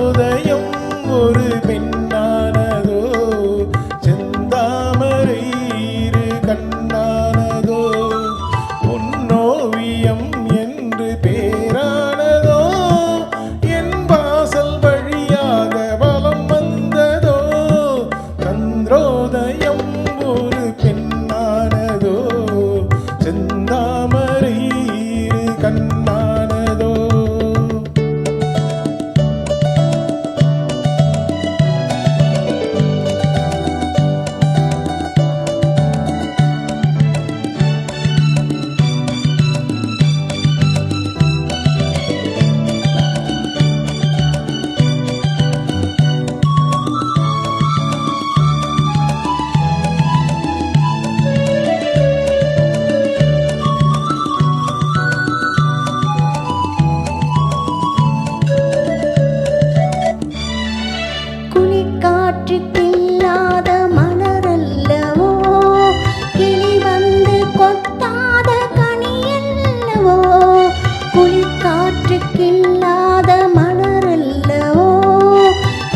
சந்திரோதயம் ஒரு பெண்ணானதோ செந்தாமரை இரு கண்ணானதோ பொன்னோவியம் என்று பேரானதோ என் வாசல் வழியாக வலம் வந்ததோ சந்திரோதயம் ஒரு பெண்ணானதோ செந்தாமரை இரு கண்ணானதோ காற்றுக்கில்லாத மலரல்லவோ கிளி வந்து கொத்தாத கனியல்லவோ குளிர்காற்றுக்கில்லாத மலரல்லவோ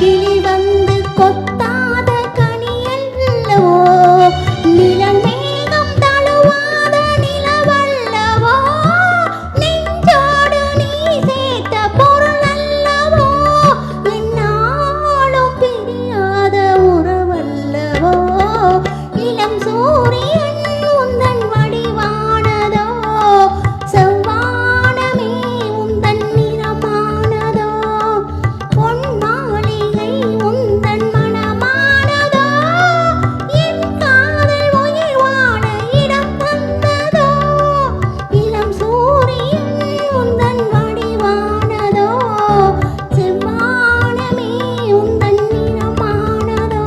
கிளி வந்து கொத்தாத கனியல்லவோ நிழல் மேகம் தழுவாத நிலவல்லவோ நெஞ்சோடு நீ சேர்த்த பொருள் அல்லவோ என்னாலும் பிரியாத உறவல்லவோ இளம் சூரியன் உந்தன் வடிவானதோ செவ்வானமே உந்தன் நிறமானதோ பொன் மாளிகை உந்தன் மனமானதோ என் காதல் உயிர் வாழ இடம் தந்ததோ இளம் சூரியன் உந்தன் வடிவானதோ செவ்வானமே உந்தன் நிறமானதோ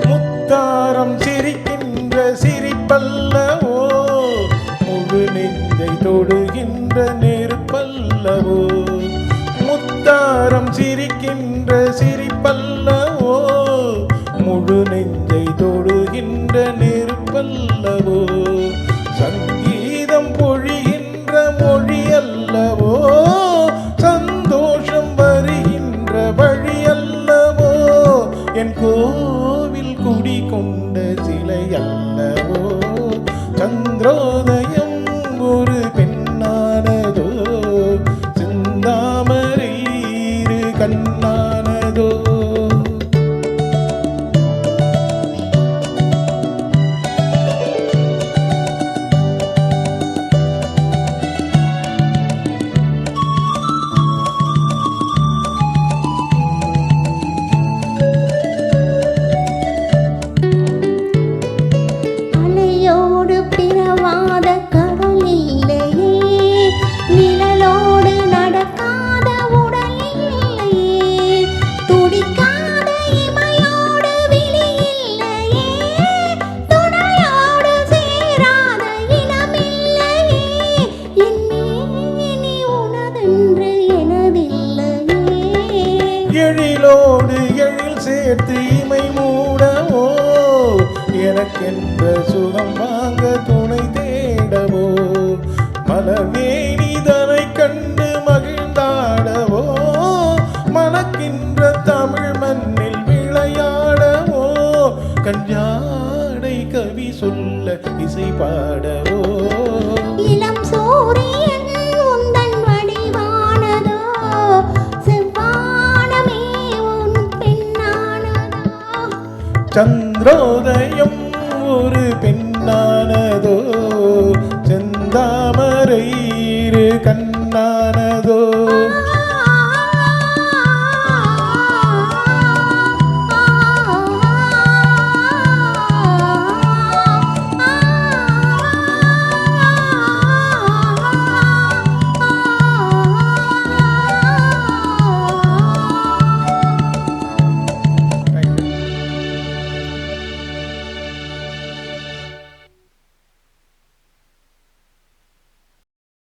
முத்தாரம் சிரிக்கின்ற சிரிப்பல்லவோ முழு நெஞ்சை தொடுகின்ற நெருப்பல்லவோ முத்தாரம் சிரிக்கின்ற சிரிப்பல்லவோ முழு நெஞ்சை தொடுகின்ற நெருப்பல்லவோ சங்கீதம் பொழிகின்ற மொழி அல்லவோ சந்தோஷம் வருகின்ற வழி அல்லவோ என் கோவில் குடி கொண்ட சிலை அல்லவோ சந்திரோதயம் ஒரு பெண்ணானதோ செந்தாமரை இரு கண்ணானதோ அலையோடு பிறவாத கடல் இல்லையே நிழலோடு நடக்காத உடல் இல்லையே துடிக்காத இமையோடு விழி இல்லையே துணையோடு சேராத இனமில்லையே என் மேனி உனதென்று எனதில்லையே எழிலோடு எழில் சேர்த்து இமை மூடவோ எனக்கென்ற சுகம் வாங்க துணை தேடவோ மலர்மேனிதனை கண்டு மகிழ்ந்தாடவோ மணக்கின்ற தமிழ் மண்ணில் விளையாடவோ கஞ்சாடை கவி சொல்ல இசை பாடவோ இளம் சூரியன் உந்தன் வடிவானதோ செவ்வானமே உன் பெண்ணானதோ சந்திரோதயம் ஒரு பெண்ணானதோ செந்தாமரை இரு கண்ணானதோ